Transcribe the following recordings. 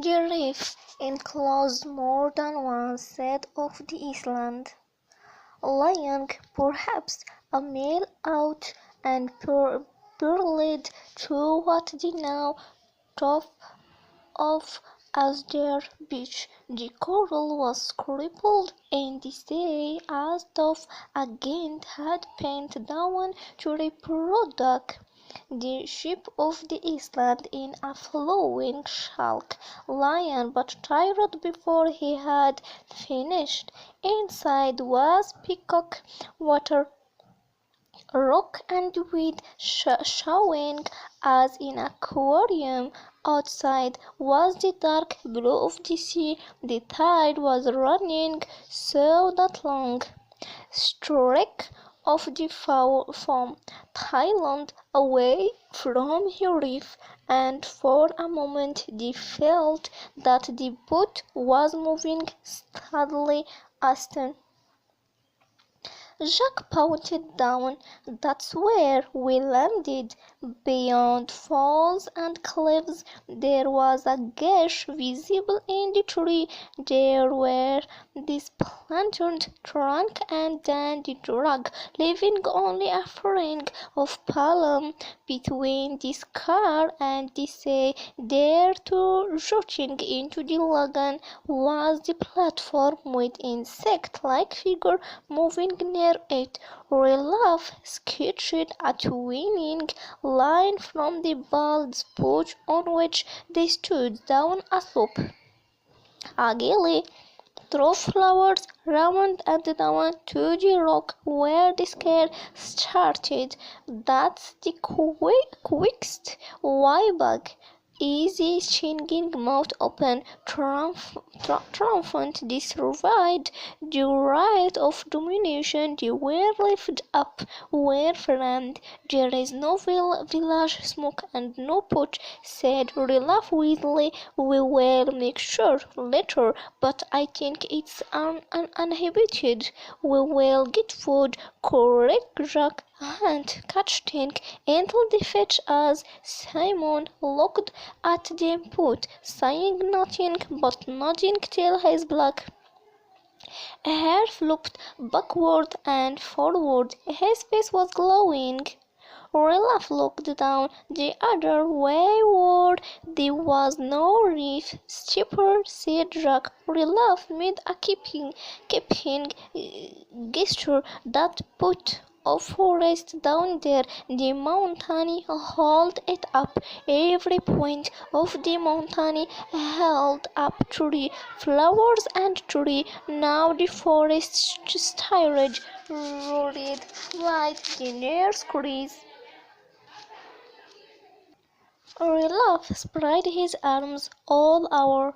Giraffe enclosed more than one side of the island. Lion, perhaps a mile out, and burrowed through what they now thought of as their beach. The coral was crippled, and the sea, as though again had bent down to reproduce the shape of the island in a flowing shalk. Lion but tired before he had finished. Inside was Peacock, water, rock and weed showing as in an aquarium. Outside was the dark blue of the sea. The tide was running so that long streak of the foam Thailand away from her reef, and for a moment they felt that the boat was moving steadily astern. Jack pointed down. "That's where we landed." Beyond falls and cliffs there was a gash visible in the tree. There were the splintered trunk and then the drag, leaving only a fringe of palm between the scar and the sea. There, too, jutting into the lagoon, was the platform with insect-like figure moving near it. Relief sketched a twinning line from the bald spot on which they stood down a slope. A gilly threw flowers round and down to the rock where the scare started. "That's the quickest way back." Easy, singing, mouth open, triumphant, they survived the right of domination. They were lifted up, were framed. "There is no village smoke and no pot," said Olaf Weasley. "We will make sure later, but I think it's uninhabited." "We will get food," corrected Jack. "And catch things until they fetch us." Simon looked at them both, saying nothing but nodding till his black hair flopped backward and forward. His face was glowing. Olaf looked down the other way where there was no reef. "Steeper," said Jack. Olaf made a keeping gesture that put of forest down there. The mountain held it up. Every point of the mountain held up tree, flowers and tree. Now the forest stirred, roared like the nurseries. Olaf spread his arms all over.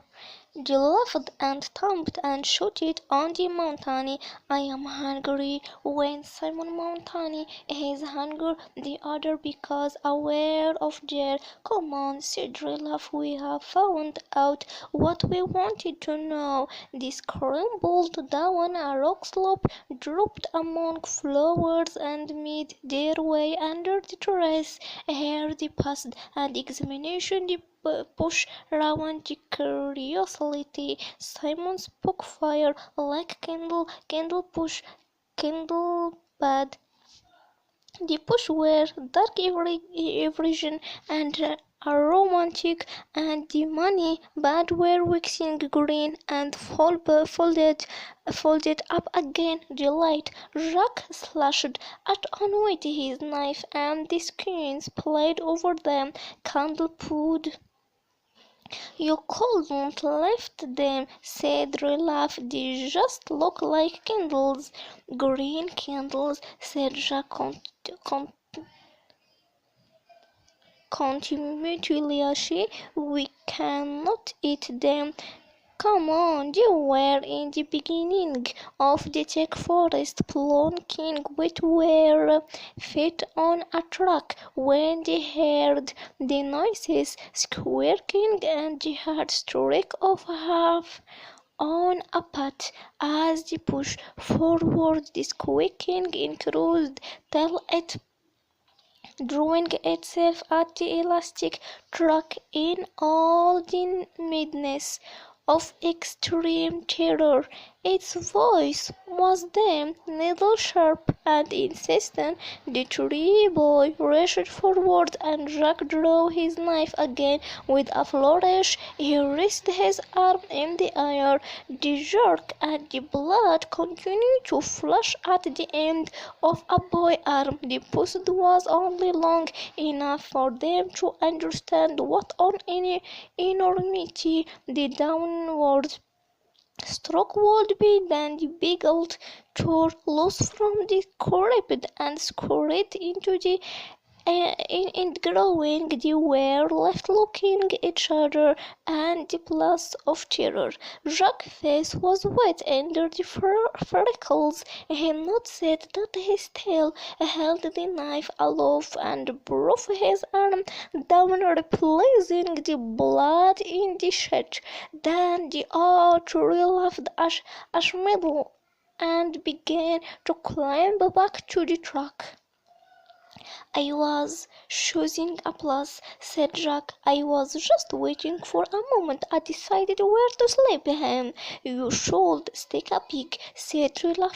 They laughed and thumped and shouted on the mountain. "I am hungry," went Simon Mountain, his hunger the other because aware of their. "Come on," said Olaf, "we have found out what we wanted to know." They scrambled down a rock slope, dropped among flowers, and made their way under the terrace. Here they passed an examination the bush round the curiosity. Simon spoke fire like candle push, candle bad. The bush were dark everything and aromatic, and the money bad were waxing green and folded up again. The light Jack slashed at on with his knife, and the skins played over them. Candle put. "You couldn't lift them," said Olaf. "They just look like candles." "Green candles," said Jack continuously. "We cannot eat them." "Come on, they were in the beginning of the thick forest, plunking with their feet on a track. When they heard the noises, squeaking, and the hard streak of half on a path as they pushed forward, the squeaking increased till it drawing itself at the elastic track in all the madness of extreme terror. Its voice was then needle-sharp and insistent. The tree boy rushed forward, and Jack drew his knife again with a flourish. He raised his arm in the air. The jerk and the blood continued to flash at the end of a boy's arm. The post was only long enough for them to understand what an enormity the downward stroke would be. Then the beagle tore loose from the grip and scurried into the in growing. They were left looking at each other and the blast of terror. Jack's face was wet under the freckles. He noticed that his tail held the knife aloft and brought his arm down, replacing the blood in the sheath. Then the archer laughed as middle and began to climb back to the truck. "I was choosing a place," said Jack. "I was just waiting for a moment. I decided where to sleep him." "You should stick a pig," said Rilla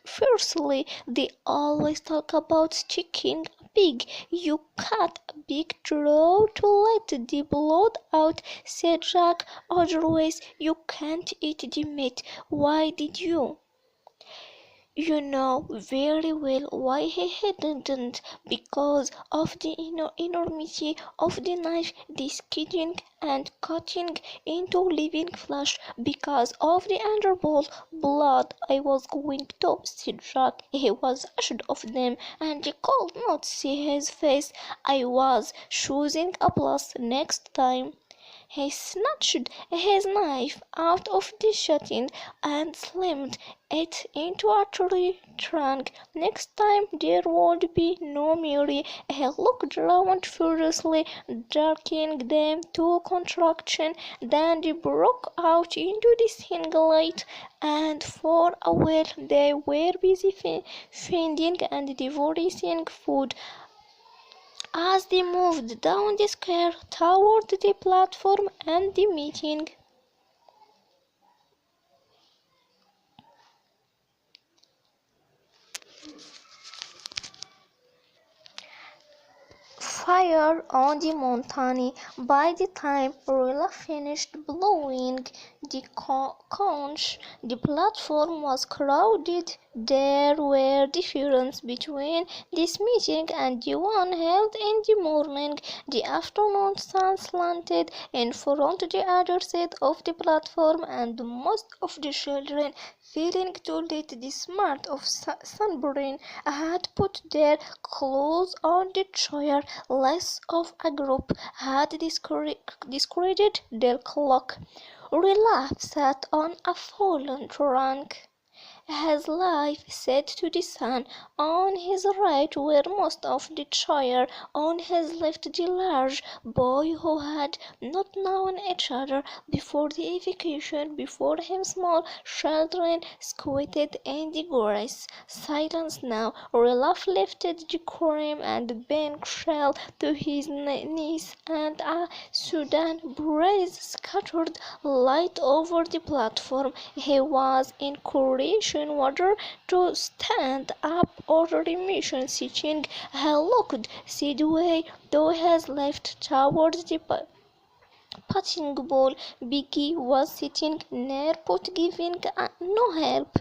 fiercely. "They always talk about sticking a pig. You cut a big throat to let the blood out," said Jack. "Otherwise you can't eat the meat. Why did you?" "You know very well why he hadn't. Because of the enormity of the knife, the skidding and cutting into living flesh. Because of the underbowl blood I was going to," said Jack. He was ashamed of them, and they could not see his face. "I was choosing a place next time." He snatched his knife out of the sheath and slammed it into a tree trunk. "Next time there would be no Mary." He looked round furiously, jerking them to contraction. Then they broke out into the sunlight, and for a while they were busy feeding and devouring food. As they moved down the square toward the platform and the meeting, fire on the mountain. By the time Rilla finished blowing the conch, the platform was crowded. There were differences between this meeting and the one held in the morning. The afternoon sun slanted in front of the other side of the platform, and most of the children, feeling too late, the smart of sunburn, had put their clothes on the chair. Less of a group had discarded their cloak. Rilla sat on a fallen trunk, his life set to the sun. On his right were most of the choir, on his left the large boy who had not known each other before the evacuation. Before him small children squatted in the grass. Silence now. Ralph lifted the cream and Ben shell to his knees, and a sudden breeze scattered light over the platform. He was encouraging whether to stand up or remain sitting. He looked sideways to his left towards the punching ball. Biggie was sitting near but giving no help.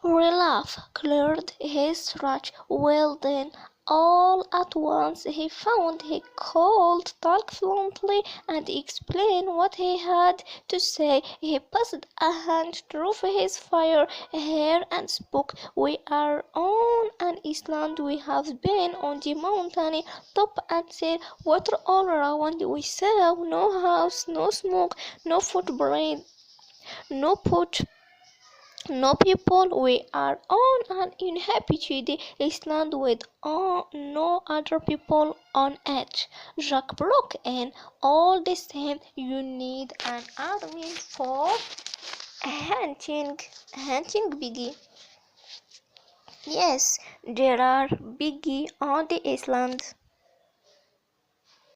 Ralph cleared his throat. "Well then." All at once he found he could talk fluently and explain what he had to say. He passed a hand through his fair hair and spoke. "We are on an island. We have been on the mountain top and seen water all around. We saw no house, no smoke, no footprint, no pot, no people. We are on an inhabited island with no other people on it." Jack broke in. "All the same, you need an army for hunting Biggie. Yes, there are biggie on the island.